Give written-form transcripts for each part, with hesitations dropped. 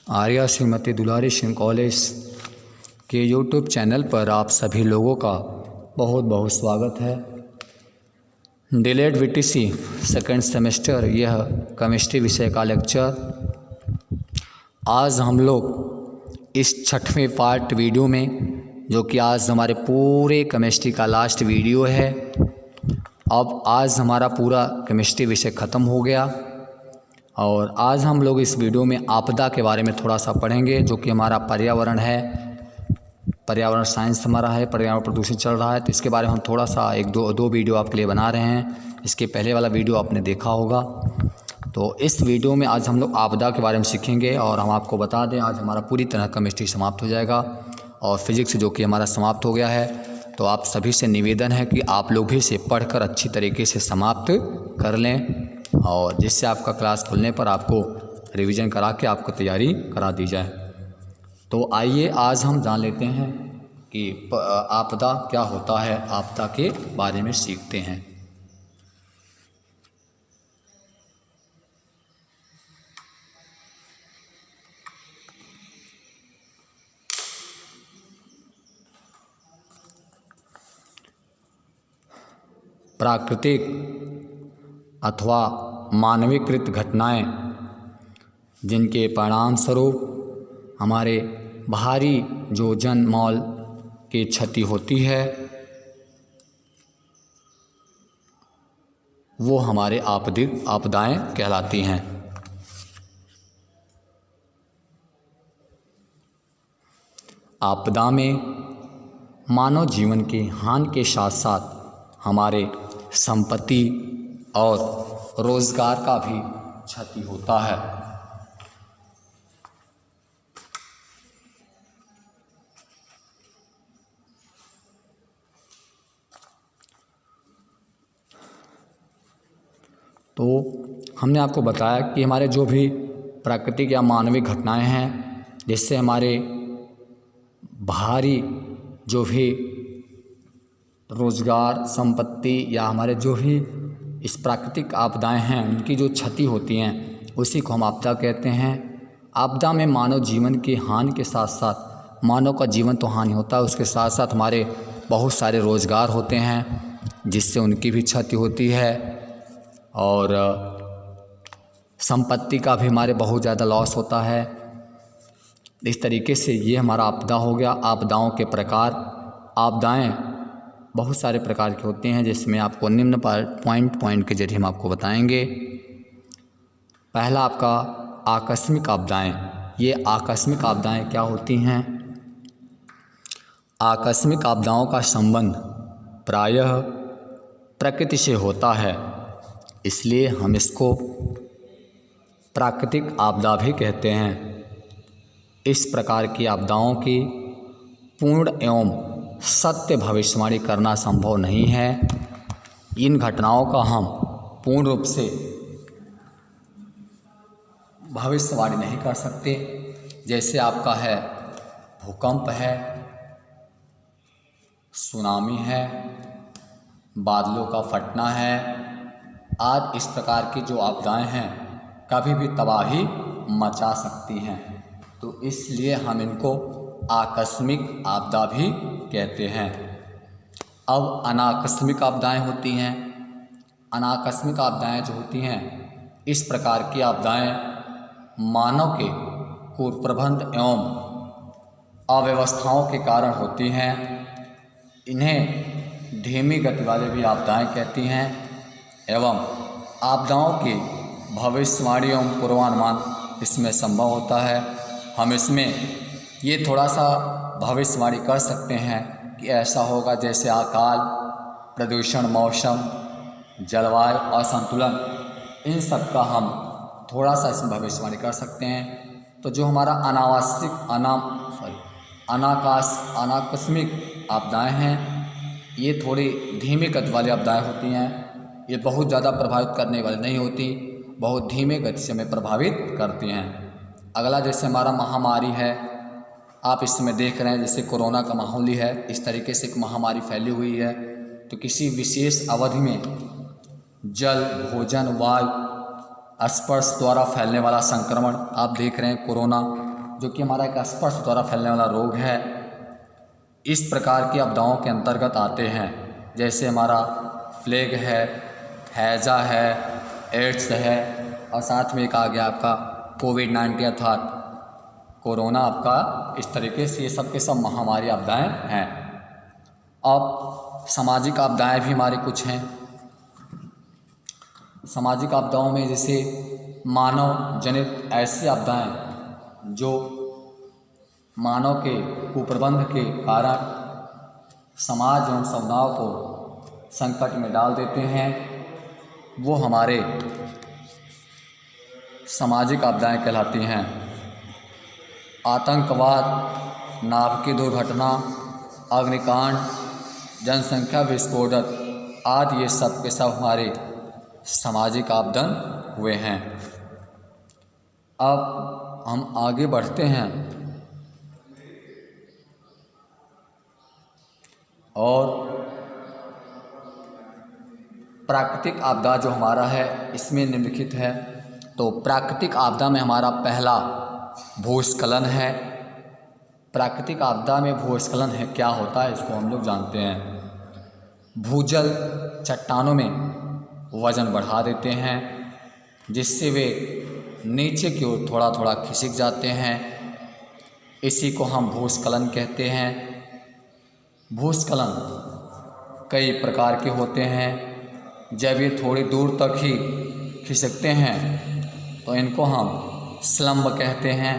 आर्या श्रीमती दुलारी Singh college के YouTube channel पर आप सभी लोगों का बहुत बहुत स्वागत है। डिलेड वीटीसी सेकेंड सेमेस्टर यह केमिस्ट्री विषय का लेक्चर आज हम लोग इस 6वें पार्ट वीडियो में, जो कि आज हमारे पूरे केमिस्ट्री का लास्ट वीडियो है। अब आज हमारा पूरा केमिस्ट्री विषय ख़त्म हो गया और आज हम लोग इस वीडियो में आपदा के बारे में थोड़ा सा पढ़ेंगे, जो कि हमारा पर्यावरण है। पर्यावरण साइंस हमारा है, पर्यावरण प्रदूषण चल रहा है, तो इसके बारे में हम थोड़ा सा दो वीडियो आपके लिए बना रहे हैं। इसके पहले वाला वीडियो आपने देखा होगा। तो इस वीडियो में आज हम लोग आपदा के बारे में सीखेंगे और हम आपको बता दें आज हमारा पूरी तरह केमिस्ट्री समाप्त हो जाएगा और फिजिक्स जो कि हमारा समाप्त हो गया है। तो आप सभी से निवेदन है कि आप लोग भी इसे पढ़कर अच्छी तरीके से समाप्त कर लें और जिससे आपका क्लास खुलने पर आपको रिवीजन करा के आपको तैयारी करा दी जाए। तो आइए आज हम जान लेते हैं कि आपदा क्या होता है, आपदा के बारे में सीखते हैं। प्राकृतिक अथवा मानवीकृत घटनाएं जिनके परिणाम स्वरूप हमारे बाहरी जो जनमाल की क्षति होती है वो हमारे आपदाएं कहलाती हैं। आपदा में मानव जीवन के हानि के साथ साथ हमारे संपत्ति और रोजगार का भी क्षति होता है। तो हमने आपको बताया कि हमारे जो भी प्राकृतिक या मानवीय घटनाएं हैं जिससे हमारे बाहरी जो भी रोजगार, संपत्ति या हमारे जो भी इस प्राकृतिक आपदाएं हैं उनकी जो क्षति होती हैं उसी को हम आपदा कहते हैं। आपदा में मानव जीवन की हानि के साथ साथ मानव का जीवन तो हानि होता है, उसके साथ साथ हमारे बहुत सारे रोजगार होते हैं जिससे उनकी भी क्षति होती है और संपत्ति का भी हमारे बहुत ज़्यादा लॉस होता है। इस तरीके से ये हमारा आपदा हो गया। आपदाओं के प्रकार, आपदाएं बहुत सारे प्रकार के होते हैं जिसमें आपको निम्न पॉइंट के जरिए हम आपको बताएंगे। पहला आपका आकस्मिक आपदाएं। ये आकस्मिक आपदाएं क्या होती हैं? आकस्मिक आपदाओं का संबंध प्रायः प्रकृति से होता है, इसलिए हम इसको प्राकृतिक आपदा भी कहते हैं। इस प्रकार की आपदाओं की पूर्ण एवं सत्य भविष्यवाणी करना संभव नहीं है। इन घटनाओं का हम पूर्ण रूप से भविष्यवाणी नहीं कर सकते। जैसे आपका है भूकंप है, सुनामी है, बादलों का फटना है, आज इस प्रकार की जो आपदाएं हैं कभी भी तबाही मचा सकती हैं। तो इसलिए हम इनको आकस्मिक आपदा भी कहते हैं। अब अनाकस्मिक आपदाएं होती हैं। अनाकस्मिक आपदाएं जो होती हैं, इस प्रकार की आपदाएं मानव के कुप्रबंध एवं अव्यवस्थाओं के कारण होती हैं। इन्हें धीमी गति वाले भी आपदाएं कहती हैं एवं आपदाओं की भविष्यवाणी एवं पूर्वानुमान इसमें संभव होता है। हम इसमें ये थोड़ा सा भविष्यवाणी कर सकते हैं कि ऐसा होगा, जैसे अकाल, प्रदूषण, मौसम, जलवायु असंतुलन, इन सब का हम थोड़ा सा इसमें भविष्यवाणी कर सकते हैं। तो जो हमारा अनाकस्मिक आपदाएं हैं ये थोड़ी धीमे गति वाली आपदाएं होती हैं। ये बहुत ज़्यादा प्रभावित करने वाली नहीं होती, बहुत धीमे गति से हमें प्रभावित करती हैं। अगला जैसे हमारा महामारी है, आप इस समय देख रहे हैं जैसे कोरोना का माहौल ही है, इस तरीके से एक महामारी फैली हुई है। तो किसी विशेष अवधि में जल, भोजन, वायु, स्पर्श द्वारा फैलने वाला संक्रमण आप देख रहे हैं कोरोना, जो कि हमारा एक स्पर्श द्वारा फैलने वाला रोग है, इस प्रकार की आपदाओं के अंतर्गत आते हैं। जैसे हमारा प्लेग है, हैजा है, एड्स है, और साथ में एक आ गया आपका कोविड-19 अर्थात कोरोना आपका। इस तरीके से ये सब के सब महामारी आपदाएँ हैं। अब सामाजिक आपदाएँ भी हमारी कुछ हैं। सामाजिक आपदाओं में जैसे मानव जनित ऐसी आपदाएँ जो मानव के कुप्रबंध के कारण समाज एवं समुदायों को संकट में डाल देते हैं, वो हमारे सामाजिक आपदाएँ कहलाती हैं। आतंकवाद, नाभिकीय दुर्घटना, अग्निकांड, जनसंख्या विस्फोट आदि ये सब के सब हमारे सामाजिक आपदान हुए हैं। अब हम आगे बढ़ते हैं और प्राकृतिक आपदा जो हमारा है इसमें निम्नलिखित है। तो प्राकृतिक आपदा में हमारा पहला भूस्खलन है। प्राकृतिक आपदा में भूस्खलन है क्या होता है इसको हम लोग जानते हैं। भूजल चट्टानों में वज़न बढ़ा देते हैं जिससे वे नीचे की ओर थोड़ा थोड़ा खिसक जाते हैं। इसी को हम भूस्खलन कहते हैं। भूस्खलन कई प्रकार के होते हैं। जब ये थोड़ी दूर तक ही खिसकते हैं तो इनको हम स्लम्ब कहते हैं।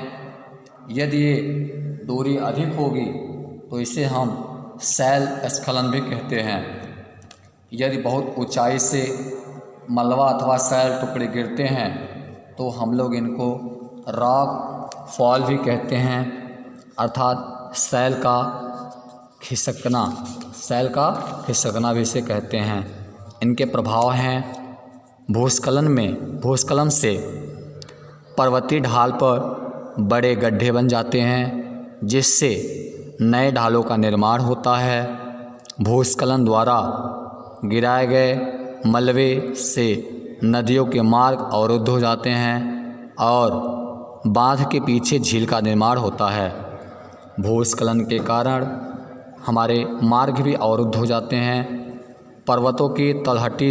यदि ये दूरी अधिक होगी तो इसे हम शैल स्खलन भी कहते हैं। यदि बहुत ऊंचाई से मलबा अथवा शैल टुकड़े गिरते हैं तो हम लोग इनको रॉक फॉल भी कहते हैं, अर्थात शैल का खिसकना भी इसे कहते हैं। इनके प्रभाव हैं भूस्खलन से पर्वतीय ढाल पर बड़े गड्ढे बन जाते हैं जिससे नए ढालों का निर्माण होता है। भूस्खलन द्वारा गिराए गए मलबे से नदियों के मार्ग अवरुद्ध हो जाते हैं और बांध के पीछे झील का निर्माण होता है। भूस्खलन के कारण हमारे मार्ग भी अवरुद्ध हो जाते हैं। पर्वतों की तलहटी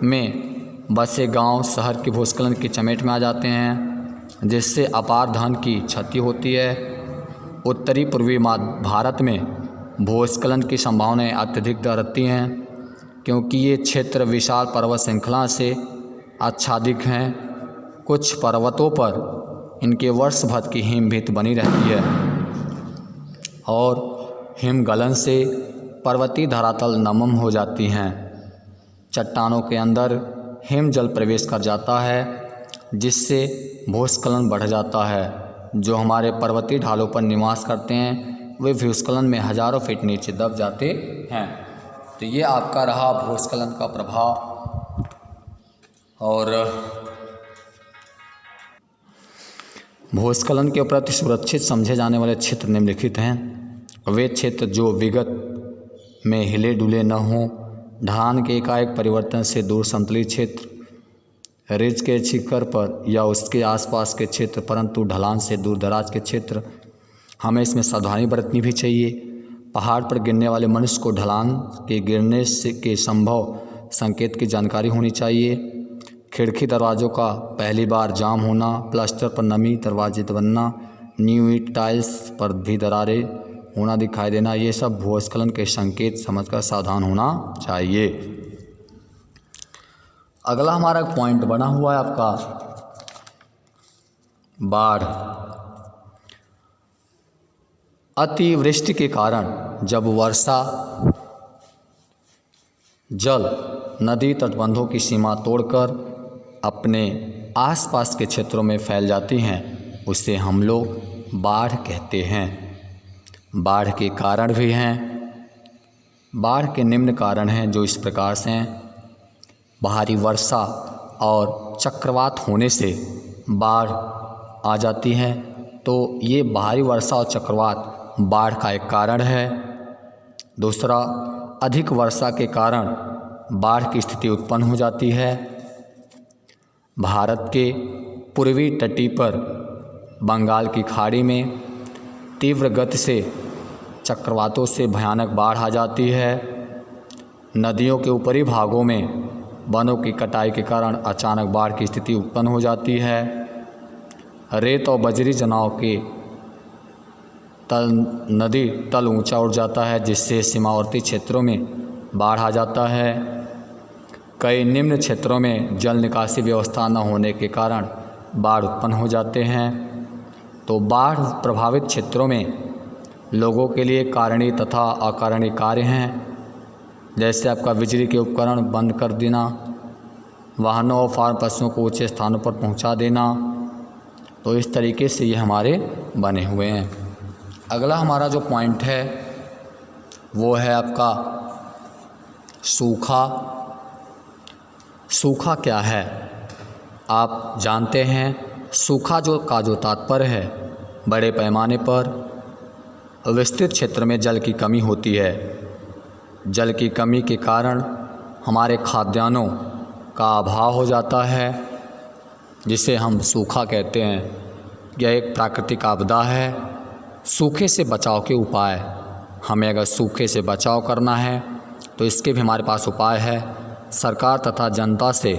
में बसे गांव शहर के भूस्खलन की चपेट में आ जाते हैं जिससे अपार धन की क्षति होती है। उत्तरी पूर्वी भारत में भूस्खलन की संभावनाएं अत्यधिक रहती हैं क्योंकि ये क्षेत्र विशाल पर्वत श्रृंखला से आच्छादित हैं। कुछ पर्वतों पर इनके वर्ष भर की हिमभीत बनी रहती है और हिमगलन से पर्वतीय धरातल नमम हो जाती हैं। चट्टानों के अंदर हिम जल प्रवेश कर जाता है जिससे भूस्खलन बढ़ जाता है। जो हमारे पर्वतीय ढालों पर निवास करते हैं वे भूस्खलन में हज़ारों फीट नीचे दब जाते हैं। तो ये आपका रहा भूस्खलन का प्रभाव। और भूस्खलन के प्रति सुरक्षित समझे जाने वाले क्षेत्र निम्नलिखित हैं। वे क्षेत्र जो विगत में हिले डुले न हों, ढलान के एकाएक परिवर्तन से दूर संतुलित क्षेत्र, रिज के शिखर पर या उसके आसपास के क्षेत्र परंतु ढलान से दूर दराज के क्षेत्र। हमें इसमें सावधानी बरतनी भी चाहिए। पहाड़ पर गिरने वाले मनुष्य को ढलान के गिरने से के संभव संकेत की जानकारी होनी चाहिए। खिड़की दरवाज़ों का पहली बार जाम होना, प्लास्टर पर नमी, दरवाजे बनना, न्यू ईट टाइल्स पर भी दरारें होना दिखाई देना, ये सब भूस्खलन के संकेत समझकर सावधान होना चाहिए। अगला हमारा पॉइंट बना हुआ है आपका बाढ़। अतिवृष्टि के कारण जब वर्षा जल नदी तटबंधों की सीमा तोड़कर अपने आसपास के क्षेत्रों में फैल जाती हैं उसे हम लोग बाढ़ कहते हैं। बाढ़ के कारण भी हैं। बाढ़ के निम्न कारण हैं जो इस प्रकार से हैं। भारी वर्षा और चक्रवात होने से बाढ़ आ जाती है, तो ये भारी वर्षा और चक्रवात बाढ़ का एक कारण है। दूसरा, अधिक वर्षा के कारण बाढ़ की स्थिति उत्पन्न हो जाती है। भारत के पूर्वी तटी पर बंगाल की खाड़ी में तीव्र गति से चक्रवातों से भयानक बाढ़ आ जाती है। नदियों के ऊपरी भागों में वनों की कटाई के कारण अचानक बाढ़ की स्थिति उत्पन्न हो जाती है। रेत और बजरी जमाव के नदी तल ऊंचा उठ जाता है, जिससे सीमावर्ती क्षेत्रों में बाढ़ आ जाता है। कई निम्न क्षेत्रों में जल निकासी व्यवस्था न होने के कारण बाढ़ उत्पन्न हो जाते हैं। तो बाढ़ प्रभावित क्षेत्रों में लोगों के लिए कारणीय तथा अकारणीय कार्य हैं, जैसे आपका बिजली के उपकरण बंद कर देना, वाहनों और फार्म पशुओं को ऊंचे स्थानों पर पहुंचा देना। तो इस तरीके से ये हमारे बने हुए हैं। अगला हमारा जो पॉइंट है वो है आपका सूखा। सूखा क्या है आप जानते हैं। सूखा जो तात्पर्य है बड़े पैमाने पर विस्तृत क्षेत्र में जल की कमी होती है। जल की कमी के कारण हमारे खाद्यान्नों का अभाव हो जाता है, जिसे हम सूखा कहते हैं। यह एक प्राकृतिक आपदा है। सूखे से बचाव के उपाय, हमें अगर सूखे से बचाव करना है तो इसके भी हमारे पास उपाय है। सरकार तथा जनता से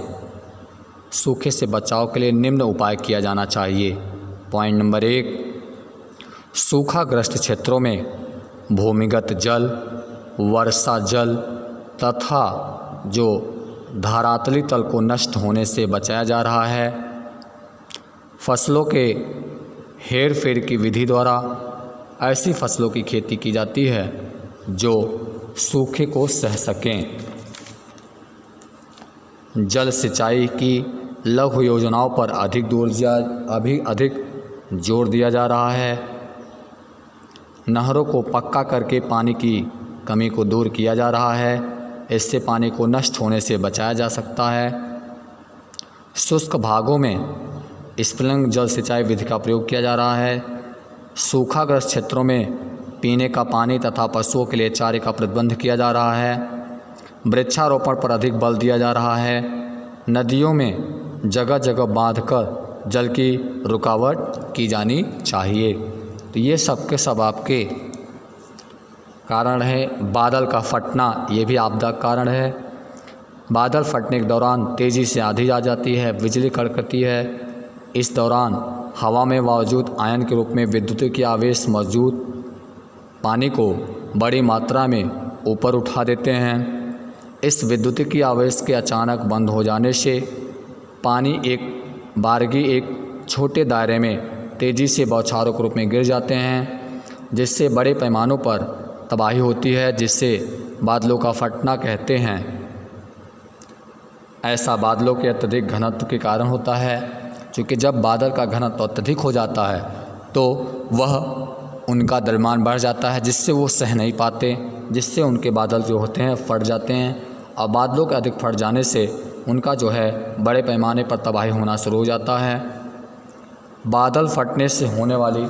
सूखे से बचाव के लिए निम्न उपाय किया जाना चाहिए। पॉइंट नंबर 1, सूखाग्रस्त क्षेत्रों में भूमिगत जल, वर्षा जल तथा जो धरातली तल को नष्ट होने से बचाया जा रहा है। फसलों के हेरफेर की विधि द्वारा ऐसी फसलों की खेती की जाती है जो सूखे को सह सकें। जल सिंचाई की लघु योजनाओं पर अधिक जोर दिया जा रहा है। नहरों को पक्का करके पानी की कमी को दूर किया जा रहा है। इससे पानी को नष्ट होने से बचाया जा सकता है। शुष्क भागों में स्प्रिंकलर जल सिंचाई विधि का प्रयोग किया जा रहा है। सूखाग्रस्त क्षेत्रों में पीने का पानी तथा पशुओं के लिए चारे का प्रतिबंध किया जा रहा है। वृक्षारोपण पर अधिक बल दिया जा रहा है। नदियों में जगह जगह बांधकर जल की रुकावट की जानी चाहिए। तो ये सब के सब आपके कारण है। बादल का फटना, ये भी आपदा का कारण है। बादल फटने के दौरान तेज़ी से आंधी आ जाती है, बिजली कड़कती है। इस दौरान हवा में मौजूद आयन के रूप में विद्युतीय आवेश मौजूद पानी को बड़ी मात्रा में ऊपर उठा देते हैं। इस विद्युतीय आवेश के अचानक बंद हो जाने से पानी एक छोटे दायरे में तेज़ी से बौछारों के रूप में गिर जाते हैं, जिससे बड़े पैमानों पर तबाही होती है, जिससे बादलों का फटना कहते हैं। ऐसा बादलों के अत्यधिक घनत्व के कारण होता है, क्योंकि जब बादल का घनत्व अत्यधिक हो जाता है तो वह उनका द्रव्यमान बढ़ जाता है, जिससे वो सह नहीं पाते, जिससे उनके बादल जो होते हैं फट जाते हैं। और बादलों के अधिक फट जाने से उनका जो है बड़े पैमाने पर तबाही होना शुरू हो जाता है। बादल फटने से होने वाली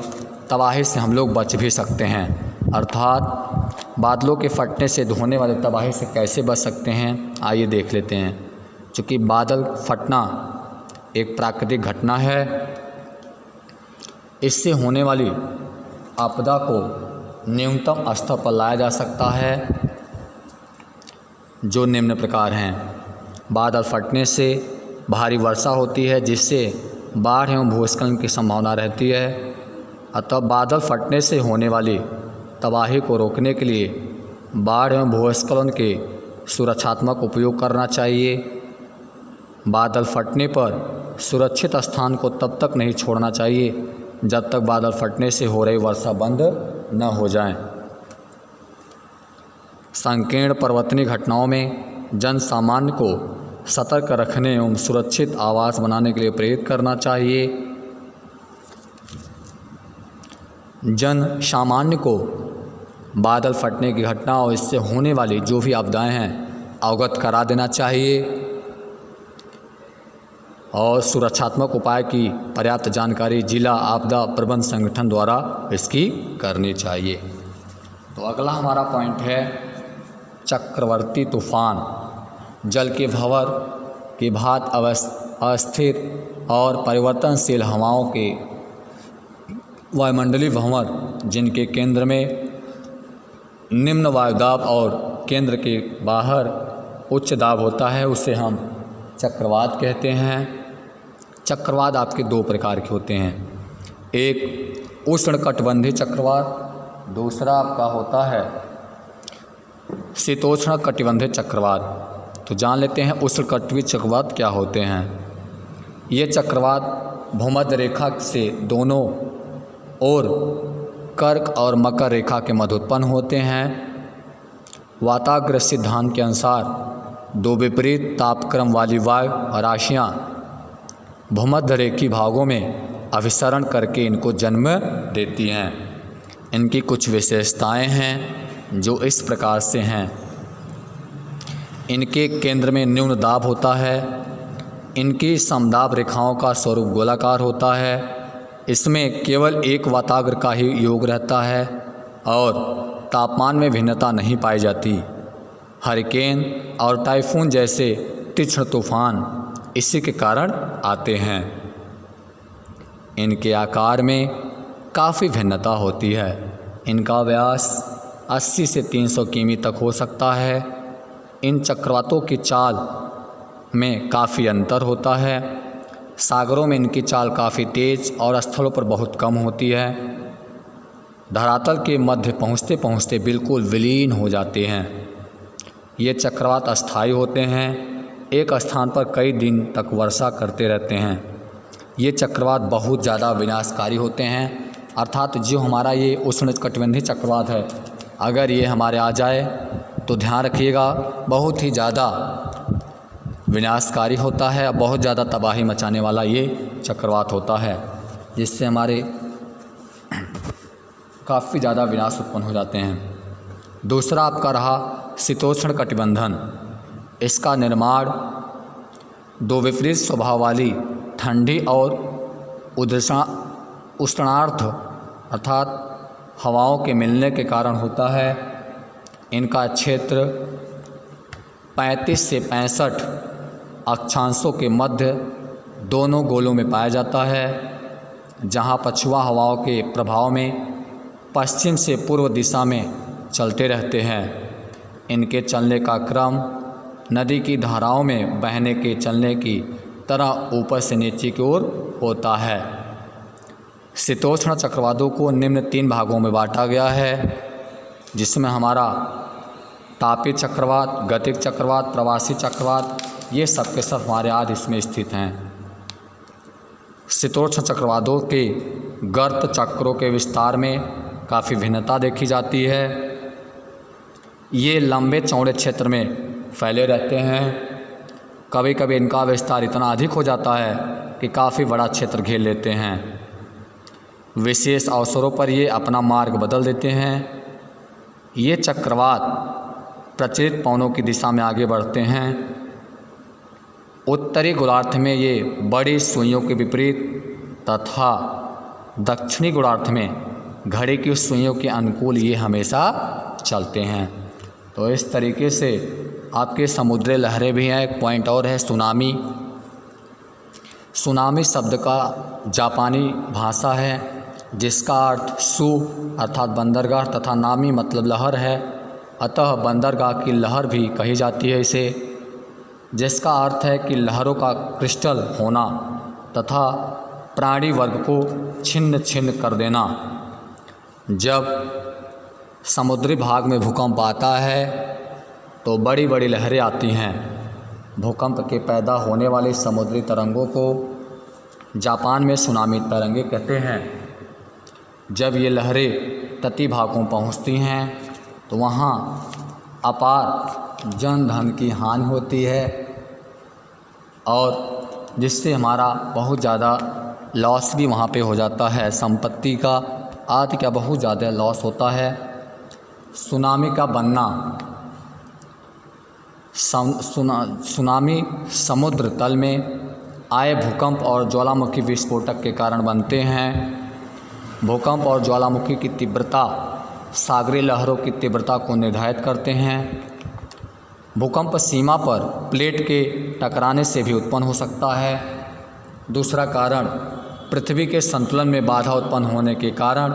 तबाही से हम लोग बच भी सकते हैं। अर्थात बादलों के फटने से होने वाली तबाही से कैसे बच सकते हैं, आइए देख लेते हैं। चूँकि बादल फटना एक प्राकृतिक घटना है, इससे होने वाली आपदा को न्यूनतम स्तर पर लाया जा सकता है, जो निम्न प्रकार हैं। बादल फटने से भारी वर्षा होती है, जिससे बाढ़ एवं भूस्खलन की संभावना रहती है। अतः बादल फटने से होने वाली तबाही को रोकने के लिए बाढ़ एवं भूस्खलन के सुरक्षात्मक उपयोग करना चाहिए। बादल फटने पर सुरक्षित स्थान को तब तक नहीं छोड़ना चाहिए जब तक बादल फटने से हो रही वर्षा बंद न हो जाए। संकीर्ण पर्वतीय घटनाओं में जन सामान्य को सतर्क रखने एवं सुरक्षित आवास बनाने के लिए प्रेरित करना चाहिए। जन सामान्य को बादल फटने की घटना और इससे होने वाली जो भी आपदाएं हैं अवगत करा देना चाहिए और सुरक्षात्मक उपाय की पर्याप्त जानकारी जिला आपदा प्रबंधन संगठन द्वारा इसकी करनी चाहिए। तो अगला हमारा पॉइंट है चक्रवर्ती तूफान। जल के भंवर की भांति अस्थिर और परिवर्तनशील हवाओं के वायुमंडलीय भंवर जिनके केंद्र में निम्न वायुदाब और केंद्र के बाहर उच्च दाब होता है, उसे हम चक्रवात कहते हैं। चक्रवात आपके दो प्रकार के होते हैं, एक उष्णकटिबंधीय चक्रवात, दूसरा आपका होता है शीतोष्ण कटिबंधीय चक्रवात। तो जान लेते हैं उष्णकटिबंधीय चक्रवात क्या होते हैं। ये चक्रवात भूमध्य रेखा से दोनों ओर कर्क और मकर रेखा के मध्य उत्पन्न होते हैं। वाताग्र सिद्धांत के अनुसार दो विपरीत तापक्रम वाली वायु राशियाँ भूमध्य रेखीय भागों में अभिसरण करके इनको जन्म देती हैं। इनकी कुछ विशेषताएं हैं जो इस प्रकार से हैं। इनके केंद्र में न्यून दाब होता है। इनकी समदाब रेखाओं का स्वरूप गोलाकार होता है। इसमें केवल एक वाताग्र का ही योग रहता है और तापमान में भिन्नता नहीं पाई जाती। हरिकेन और टाइफून जैसे तीक्ष्ण तूफान इसी के कारण आते हैं। इनके आकार में काफ़ी भिन्नता होती है। इनका व्यास 80 से 300 किमी तक हो सकता है। इन चक्रवातों की चाल में काफ़ी अंतर होता है। सागरों में इनकी चाल काफ़ी तेज़ और स्थलों पर बहुत कम होती है। धरातल के मध्य पहुँचते पहुँचते बिल्कुल विलीन हो जाते हैं। ये चक्रवात अस्थायी होते हैं, एक स्थान पर कई दिन तक वर्षा करते रहते हैं। ये चक्रवात बहुत ज़्यादा विनाशकारी होते हैं, अर्थात जो हमारा ये उष्णकटिबंधीय चक्रवात है, अगर ये हमारे आ जाए तो ध्यान रखिएगा बहुत ही ज़्यादा विनाशकारी होता है, बहुत ज़्यादा तबाही मचाने वाला ये चक्रवात होता है, जिससे हमारे काफ़ी ज़्यादा विनाश उत्पन्न हो जाते हैं। दूसरा आपका रहा शीतोष्ण कटिबंधन। इसका निर्माण दो विपरीत स्वभाव वाली ठंडी और उष्णार्थ अर्थात हवाओं के मिलने के कारण होता है। इनका क्षेत्र 35 से 65 अक्षांशों के मध्य दोनों गोलों में पाया जाता है, जहां पछुआ हवाओं के प्रभाव में पश्चिम से पूर्व दिशा में चलते रहते हैं। इनके चलने का क्रम नदी की धाराओं में बहने के चलने की तरह ऊपर से नीचे की ओर होता है। शीतोष्ण चक्रवातों को निम्न 3 भागों में बांटा गया है, जिसमें हमारा तापीय चक्रवात, गतिज चक्रवात, प्रवासी चक्रवात, ये सब के सब हमारे आदि इसमें स्थित हैं। शीतोष्ण चक्रवातों के गर्त चक्रों के विस्तार में काफ़ी भिन्नता देखी जाती है। ये लंबे चौड़े क्षेत्र में फैले रहते हैं। कभी कभी इनका विस्तार इतना अधिक हो जाता है कि काफ़ी बड़ा क्षेत्र घेर लेते हैं। विशेष अवसरों पर ये अपना मार्ग बदल देते हैं। ये चक्रवात प्रचलित पवनों की दिशा में आगे बढ़ते हैं। उत्तरी गोलार्ध में ये बड़ी सुइयों के विपरीत तथा दक्षिणी गोलार्ध में घड़ी की सुइयों के अनुकूल ये हमेशा चलते हैं। तो इस तरीके से आपके समुद्री लहरें भी हैं। एक पॉइंट और है सुनामी। सुनामी शब्द का जापानी भाषा है, जिसका अर्थ सु अर्थात बंदरगाह तथा नामी मतलब लहर है। अतः बंदरगाह की लहर भी कही जाती है इसे, जिसका अर्थ है कि लहरों का क्रिस्टल होना तथा प्राणी वर्ग को छिन्न छिन्न कर देना। जब समुद्री भाग में भूकंप आता है तो बड़ी बड़ी लहरें आती हैं। भूकंप के पैदा होने वाले समुद्री तरंगों को जापान में सुनामी तरंगे कहते हैं। जब ये लहरें तटीय भागों पहुंचती हैं तो वहाँ अपार जन धन की हानि होती है और जिससे हमारा बहुत ज़्यादा लॉस भी वहाँ पे हो जाता है। संपत्ति का आदि का बहुत ज़्यादा लॉस होता है। सुनामी का बनना, सुनामी समुद्र तल में आए भूकंप और ज्वालामुखी विस्फोटक के कारण बनते हैं। भूकंप और ज्वालामुखी की तीव्रता सागरीय लहरों की तीव्रता को निर्धारित करते हैं। भूकंप सीमा पर प्लेट के टकराने से भी उत्पन्न हो सकता है। दूसरा कारण पृथ्वी के संतुलन में बाधा उत्पन्न होने के कारण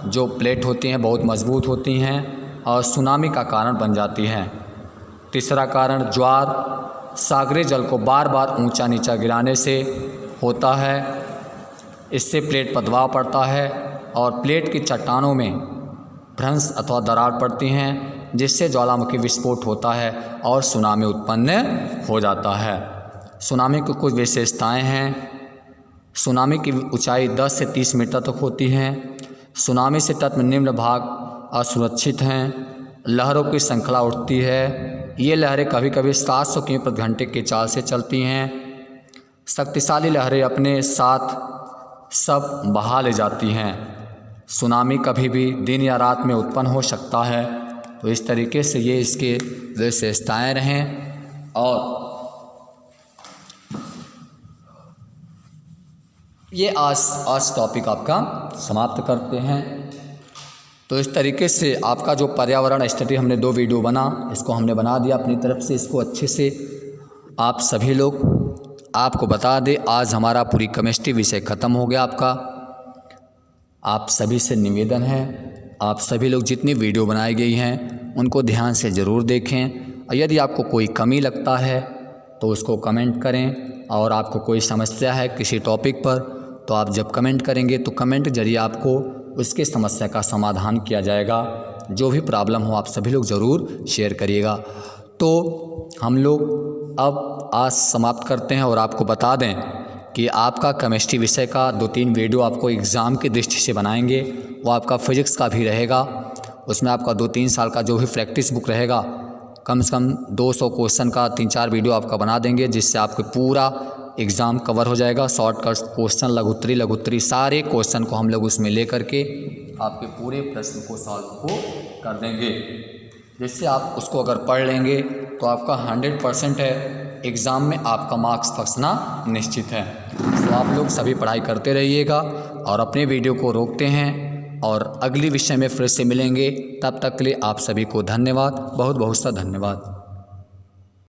जो प्लेट होती हैं बहुत मजबूत होती हैं और सुनामी का कारण बन जाती हैं। तीसरा कारण ज्वार सागरीय जल को बार बार ऊंचा नीचा गिराने से होता है। इससे प्लेट पर दबाव पड़ता है और प्लेट की चट्टानों में भ्रंश अथवा दरार पड़ती हैं, जिससे ज्वालामुखी विस्फोट होता है और सुनामी उत्पन्न हो जाता है। सुनामी की कुछ विशेषताएं हैं। सुनामी की ऊंचाई 10 से 30 मीटर तक होती है। सुनामी से तट में निम्न भाग असुरक्षित हैं। लहरों की श्रृंखला उठती है। ये लहरें कभी कभी 700 किमी प्रति घंटे की चाल से चलती हैं। शक्तिशाली लहरें अपने साथ सब बहा ले जाती हैं। सुनामी कभी भी दिन या रात में उत्पन्न हो सकता है। तो इस तरीके से ये इसके विशेषताएँ रहें और ये आज टॉपिक आपका समाप्त करते हैं। तो इस तरीके से आपका जो पर्यावरण स्टडी हमने 2 वीडियो बना, इसको हमने बना दिया अपनी तरफ से। इसको अच्छे से आप सभी लोग आपको बता दें, आज हमारा पूरी केमिस्ट्री विषय ख़त्म हो गया आपका। आप सभी से निवेदन है, आप सभी लोग जितनी वीडियो बनाई गई हैं उनको ध्यान से ज़रूर देखें और यदि आपको कोई कमी लगता है तो उसको कमेंट करें। और आपको कोई समस्या है किसी टॉपिक पर तो आप जब कमेंट करेंगे तो कमेंट के जरिए आपको उसकी समस्या का समाधान किया जाएगा। जो भी प्रॉब्लम हो आप सभी लोग ज़रूर शेयर करिएगा। तो हम लोग अब आज समाप्त करते हैं और आपको बता दें कि आपका केमिस्ट्री विषय का 2-3 वीडियो आपको एग्ज़ाम की दृष्टि से बनाएंगे। वो आपका फिजिक्स का भी रहेगा। उसमें आपका 2-3 साल का जो भी प्रैक्टिस बुक रहेगा, कम से कम 200 क्वेश्चन का 3-4 वीडियो आपका बना देंगे, जिससे आपके पूरा एग्ज़ाम कवर हो जाएगा। शॉर्टकट क्वेश्चन, लघुत्तरी सारे क्वेश्चन को हम लोग उसमें ले करके आपके पूरे प्रश्न को सॉल्व को कर देंगे, जिससे आप उसको अगर पढ़ लेंगे तो आपका 100% है एग्ज़ाम में आपका मार्क्स फंसना निश्चित है। तो आप लोग सभी पढ़ाई करते रहिएगा और अपने वीडियो को रोकते हैं और अगली विषय में फिर से मिलेंगे। तब तक के लिए आप सभी को धन्यवाद, बहुत बहुत सा धन्यवाद।